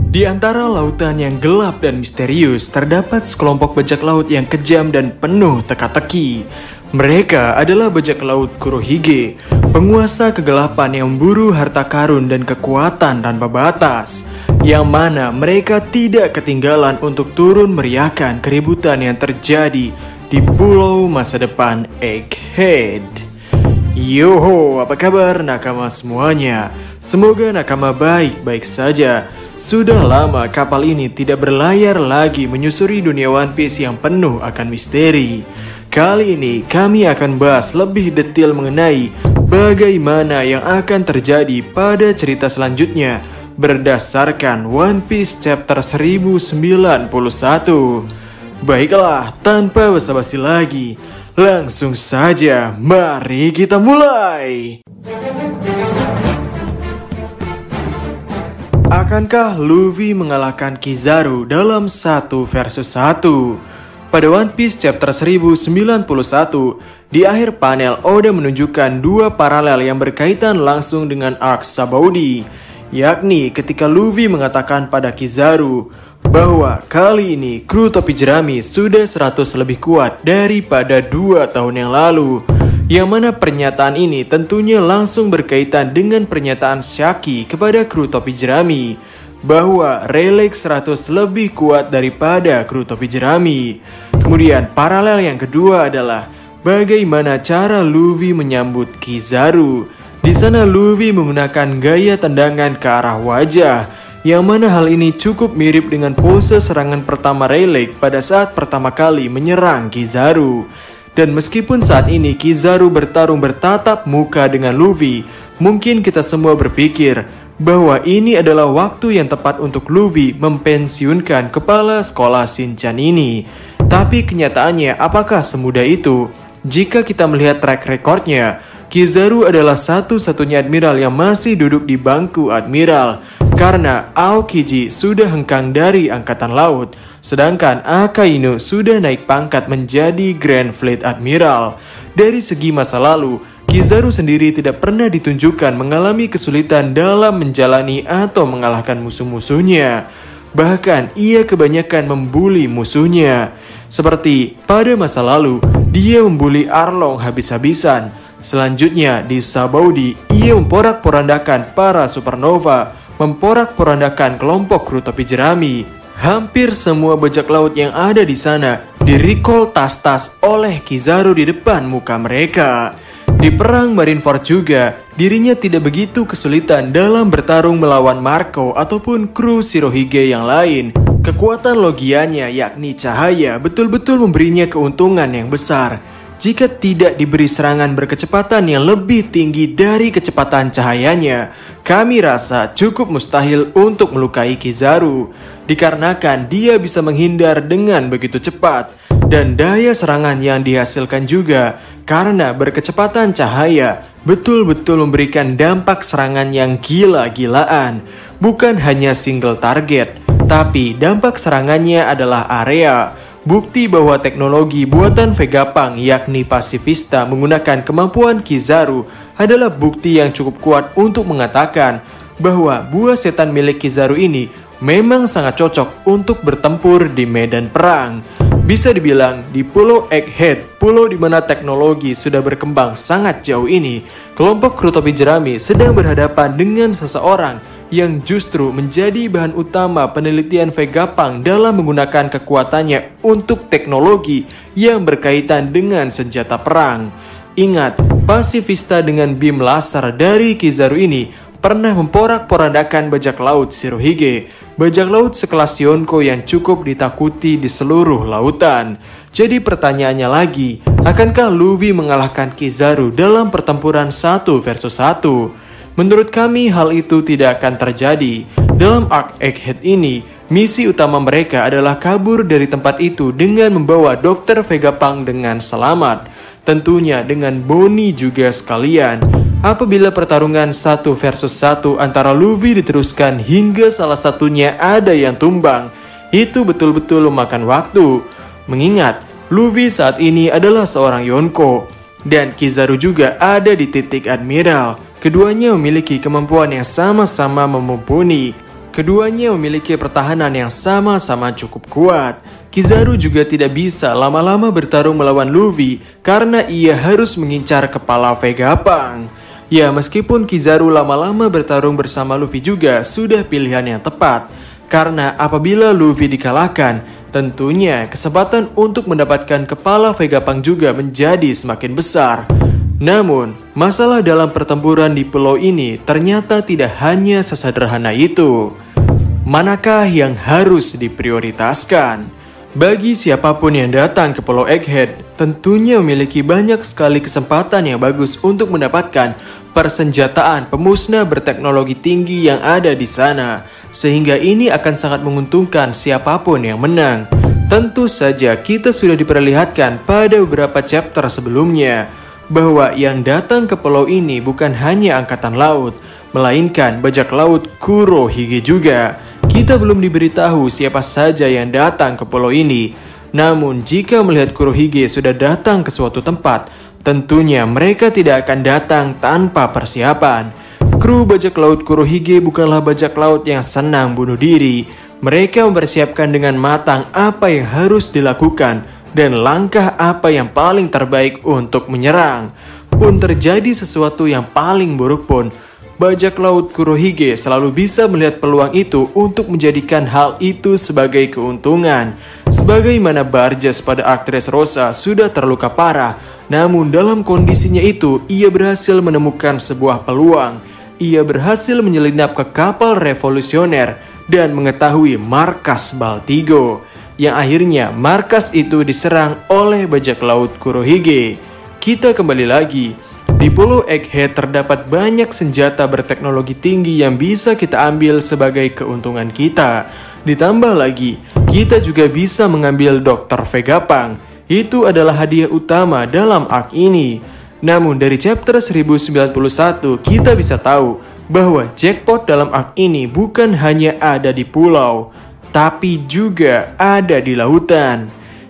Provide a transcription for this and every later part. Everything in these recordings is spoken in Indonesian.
Di antara lautan yang gelap dan misterius, terdapat sekelompok bajak laut yang kejam dan penuh teka-teki. Mereka adalah bajak laut Kurohige, penguasa kegelapan yang memburu harta karun dan kekuatan tanpa batas, yang mana mereka tidak ketinggalan untuk turun meriahkan keributan yang terjadi di pulau masa depan Egghead. Yoho, apa kabar nakama semuanya? Semoga nakama baik-baik saja. Sudah lama kapal ini tidak berlayar lagi menyusuri dunia One Piece yang penuh akan misteri. Kali ini kami akan bahas lebih detail mengenai bagaimana yang akan terjadi pada cerita selanjutnya berdasarkan One Piece chapter 1091. Baiklah, tanpa basa-basi lagi, langsung saja mari kita mulai. Akankah Luffy mengalahkan Kizaru dalam 1 versus 1? Pada One Piece chapter 1091, di akhir panel Oda menunjukkan dua paralel yang berkaitan langsung dengan arc Sabaody, yakni ketika Luffy mengatakan pada Kizaru bahwa kali ini kru topi jerami sudah 100 lebih kuat daripada 2 tahun yang lalu. Yang mana pernyataan ini tentunya langsung berkaitan dengan pernyataan Shaki kepada kru topi jerami bahwa Rayleigh 100 lebih kuat daripada kru topi jerami. Kemudian paralel yang kedua adalah bagaimana cara Luffy menyambut Kizaru. Di sana Luffy menggunakan gaya tendangan ke arah wajah, yang mana hal ini cukup mirip dengan pose serangan pertama Rayleigh pada saat pertama kali menyerang Kizaru. Dan meskipun saat ini Kizaru bertarung bertatap muka dengan Luffy, mungkin kita semua berpikir bahwa ini adalah waktu yang tepat untuk Luffy mempensiunkan kepala sekolah Shinchan ini. Tapi kenyataannya apakah semudah itu? Jika kita melihat track recordnya, Kizaru adalah satu-satunya admiral yang masih duduk di bangku admiral, karena Aokiji sudah hengkang dari angkatan laut, sedangkan Akainu sudah naik pangkat menjadi Grand Fleet Admiral. Dari segi masa lalu, Kizaru sendiri tidak pernah ditunjukkan mengalami kesulitan dalam menjalani atau mengalahkan musuh-musuhnya. Bahkan ia kebanyakan membuli musuhnya. Seperti pada masa lalu, dia membuli Arlong habis-habisan. Selanjutnya di Sabaody, ia memporak-porandakan para supernova, memporak-porandakan kelompok kru topi jerami. Hampir semua bajak laut yang ada di sana di-recall tas-tas oleh Kizaru di depan muka mereka. Di perang Marineford juga, dirinya tidak begitu kesulitan dalam bertarung melawan Marco ataupun kru Shirohige yang lain. Kekuatan logianya yakni cahaya betul-betul memberinya keuntungan yang besar. Jika tidak diberi serangan berkecepatan yang lebih tinggi dari kecepatan cahayanya, kami rasa cukup mustahil untuk melukai Kizaru, dikarenakan dia bisa menghindar dengan begitu cepat. Dan daya serangan yang dihasilkan juga karena berkecepatan cahaya betul-betul memberikan dampak serangan yang gila-gilaan. Bukan hanya single target, tapi dampak serangannya adalah area. Bukti bahwa teknologi buatan Vegapunk yakni Pacifista menggunakan kemampuan Kizaru adalah bukti yang cukup kuat untuk mengatakan bahwa buah setan milik Kizaru ini memang sangat cocok untuk bertempur di medan perang. Bisa dibilang di Pulau Egghead, pulau di mana teknologi sudah berkembang sangat jauh ini, kelompok kru topi jerami sedang berhadapan dengan seseorang yang justru menjadi bahan utama penelitian Vegapunk dalam menggunakan kekuatannya untuk teknologi yang berkaitan dengan senjata perang. Ingat, Pacifista dengan beam laser dari Kizaru ini pernah memporak-porandakan bajak laut Shirohige, bajak laut sekelas Yonko yang cukup ditakuti di seluruh lautan. Jadi pertanyaannya lagi, akankah Luffy mengalahkan Kizaru dalam pertempuran 1 versus 1? Menurut kami hal itu tidak akan terjadi. Dalam arc Egghead ini, misi utama mereka adalah kabur dari tempat itu dengan membawa Dr. Vegapunk dengan selamat. Tentunya dengan Bonnie juga sekalian. Apabila pertarungan 1 versus 1 antara Luffy diteruskan hingga salah satunya ada yang tumbang, itu betul-betul memakan waktu. Mengingat, Luffy saat ini adalah seorang Yonko, dan Kizaru juga ada di titik Admiral. Keduanya memiliki kemampuan yang sama-sama mumpuni. Keduanya memiliki pertahanan yang sama-sama cukup kuat. Kizaru juga tidak bisa lama-lama bertarung melawan Luffy karena ia harus mengincar kepala Vegapunk. Ya, meskipun Kizaru lama-lama bertarung bersama Luffy juga sudah pilihan yang tepat. Karena apabila Luffy dikalahkan, tentunya kesempatan untuk mendapatkan kepala Vegapunk juga menjadi semakin besar. Namun, masalah dalam pertempuran di pulau ini ternyata tidak hanya sesederhana itu. Manakah yang harus diprioritaskan? Bagi siapapun yang datang ke Pulau Egghead, tentunya memiliki banyak sekali kesempatan yang bagus untuk mendapatkan persenjataan pemusnah berteknologi tinggi yang ada di sana. Sehingga ini akan sangat menguntungkan siapapun yang menang. Tentu saja kita sudah diperlihatkan pada beberapa chapter sebelumnya bahwa yang datang ke pulau ini bukan hanya angkatan laut, melainkan bajak laut Kurohige juga. Kita belum diberitahu siapa saja yang datang ke pulau ini. Namun jika melihat Kurohige sudah datang ke suatu tempat, tentunya mereka tidak akan datang tanpa persiapan. Kru bajak laut Kurohige bukanlah bajak laut yang senang bunuh diri. Mereka mempersiapkan dengan matang apa yang harus dilakukan dan langkah apa yang paling terbaik untuk menyerang. Pun terjadi sesuatu yang paling buruk pun, bajak laut Kurohige selalu bisa melihat peluang itu untuk menjadikan hal itu sebagai keuntungan. Sebagaimana Barjas pada aktris Rosa sudah terluka parah, namun dalam kondisinya itu ia berhasil menemukan sebuah peluang. Ia berhasil menyelinap ke kapal revolusioner dan mengetahui markas Baltigo, yang akhirnya markas itu diserang oleh bajak laut Kurohige. Kita kembali lagi. Di Pulau Egghead terdapat banyak senjata berteknologi tinggi yang bisa kita ambil sebagai keuntungan kita. Ditambah lagi, kita juga bisa mengambil Dr. Vegapunk. Itu adalah hadiah utama dalam arc ini. Namun dari chapter 1091 kita bisa tahu bahwa jackpot dalam arc ini bukan hanya ada di pulau, tapi juga ada di lautan.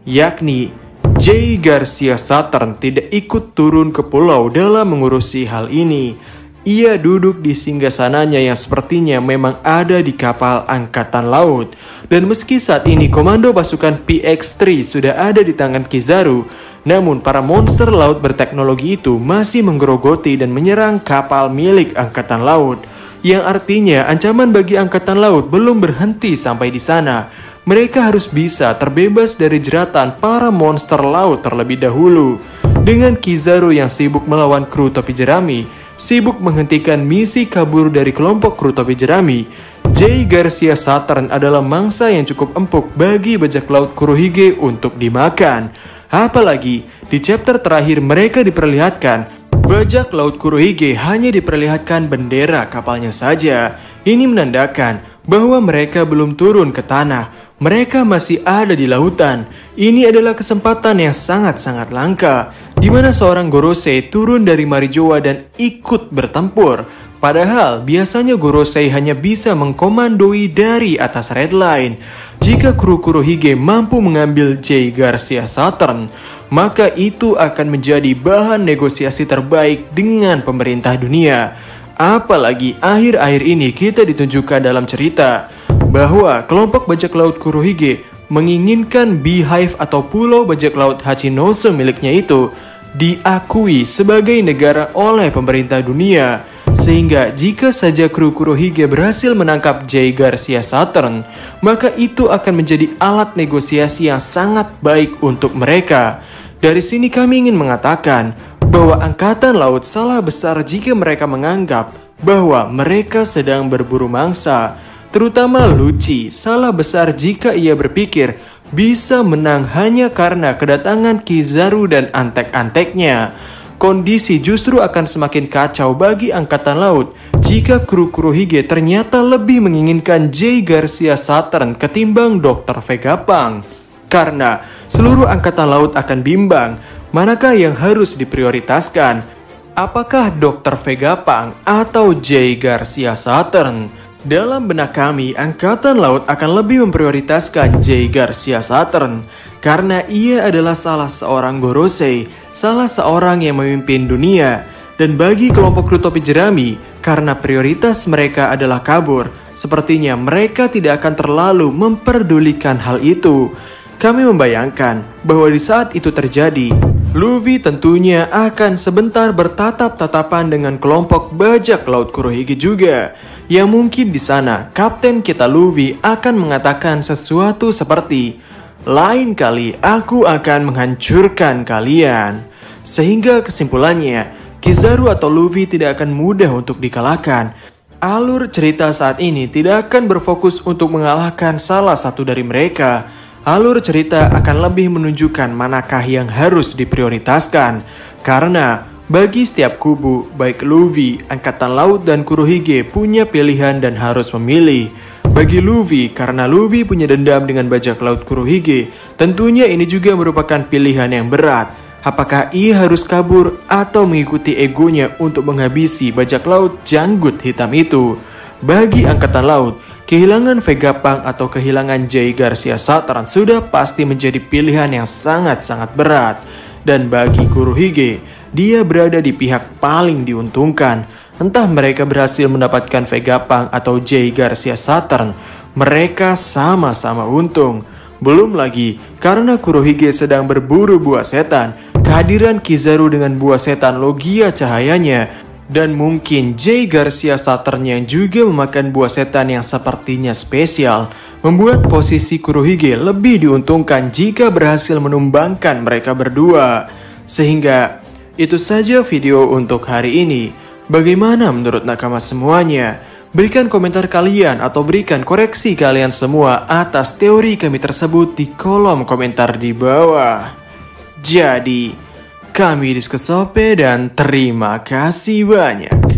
Yakni Jay Garcia Saturn tidak ikut turun ke pulau dalam mengurusi hal ini. Ia duduk di singgasananya yang sepertinya memang ada di kapal angkatan laut. Dan meski saat ini komando pasukan PX-3 sudah ada di tangan Kizaru, namun para monster laut berteknologi itu masih menggerogoti dan menyerang kapal milik angkatan laut. Yang artinya ancaman bagi angkatan laut belum berhenti sampai di sana. Mereka harus bisa terbebas dari jeratan para monster laut terlebih dahulu. Dengan Kizaru yang sibuk melawan kru topi jerami, sibuk menghentikan misi kabur dari kelompok kru topi jerami, Jay Garcia Saturn adalah mangsa yang cukup empuk bagi bajak laut Kurohige untuk dimakan. Apalagi di chapter terakhir mereka diperlihatkan bajak laut Kurohige hanya diperlihatkan bendera kapalnya saja. Ini menandakan bahwa mereka belum turun ke tanah. Mereka masih ada di lautan. Ini adalah kesempatan yang sangat-sangat langka, di mana seorang Gorosei turun dari Marijoa dan ikut bertempur. Padahal biasanya Gorosei hanya bisa mengkomandoi dari atas Red Line. Jika kru Kurohige mampu mengambil Jay Garcia Saturn, maka itu akan menjadi bahan negosiasi terbaik dengan pemerintah dunia. Apalagi akhir-akhir ini kita ditunjukkan dalam cerita bahwa kelompok bajak laut Kurohige menginginkan Beehive atau pulau bajak laut Hachinosu miliknya itu diakui sebagai negara oleh pemerintah dunia. Sehingga jika saja kru Kurohige berhasil menangkap Jay Garcia Saturn, maka itu akan menjadi alat negosiasi yang sangat baik untuk mereka. Dari sini kami ingin mengatakan bahwa angkatan laut salah besar jika mereka menganggap bahwa mereka sedang berburu mangsa. Terutama Lucci salah besar jika ia berpikir bisa menang hanya karena kedatangan Kizaru dan antek-anteknya. Kondisi justru akan semakin kacau bagi angkatan laut jika kru Kurohige ternyata lebih menginginkan Jay Garcia Saturn ketimbang Dr. Vegapunk. Karena seluruh angkatan laut akan bimbang, manakah yang harus diprioritaskan? Apakah Dr. Vegapunk atau Jay Garcia Saturn? Dalam benak kami, angkatan laut akan lebih memprioritaskan Jay Garcia Saturn karena ia adalah salah seorang Gorosei, salah seorang yang memimpin dunia. Dan bagi kelompok kru topi jerami, Karena prioritas mereka adalah kabur, sepertinya mereka tidak akan terlalu memperdulikan hal itu. Kami membayangkan bahwa di saat itu terjadi, Luffy tentunya akan sebentar bertatap-tatapan dengan kelompok bajak laut Kurohige juga. Yang mungkin di sana Kapten kita Luffy akan mengatakan sesuatu seperti, "Lain kali aku akan menghancurkan kalian." Sehingga kesimpulannya, Kizaru atau Luffy tidak akan mudah untuk dikalahkan. Alur cerita saat ini tidak akan berfokus untuk mengalahkan salah satu dari mereka. Alur cerita akan lebih menunjukkan manakah yang harus diprioritaskan. Karena bagi setiap kubu, baik Luffy, Angkatan Laut, dan Kurohige punya pilihan dan harus memilih. Bagi Luffy, karena Luffy punya dendam dengan bajak laut Kurohige, tentunya ini juga merupakan pilihan yang berat. Apakah ia harus kabur atau mengikuti egonya untuk menghabisi bajak laut janggut hitam itu? Bagi Angkatan Laut, kehilangan Vegapunk atau kehilangan Jay Garcia Saturn sudah pasti menjadi pilihan yang sangat-sangat berat. Dan bagi Kurohige, dia berada di pihak paling diuntungkan. Entah mereka berhasil mendapatkan Vegapunk atau Jay Garcia Saturn, mereka sama-sama untung. Belum lagi, karena Kurohige sedang berburu buah setan, kehadiran Kizaru dengan buah setan Logia cahayanya, dan mungkin Jay Garcia Saturn yang juga memakan buah setan yang sepertinya spesial, membuat posisi Kurohige lebih diuntungkan jika berhasil menumbangkan mereka berdua. Sehingga, itu saja video untuk hari ini. Bagaimana menurut nakama semuanya? Berikan komentar kalian atau berikan koreksi kalian semua atas teori kami tersebut di kolom komentar di bawah. Jadi, kami Diskusope dan terima kasih banyak.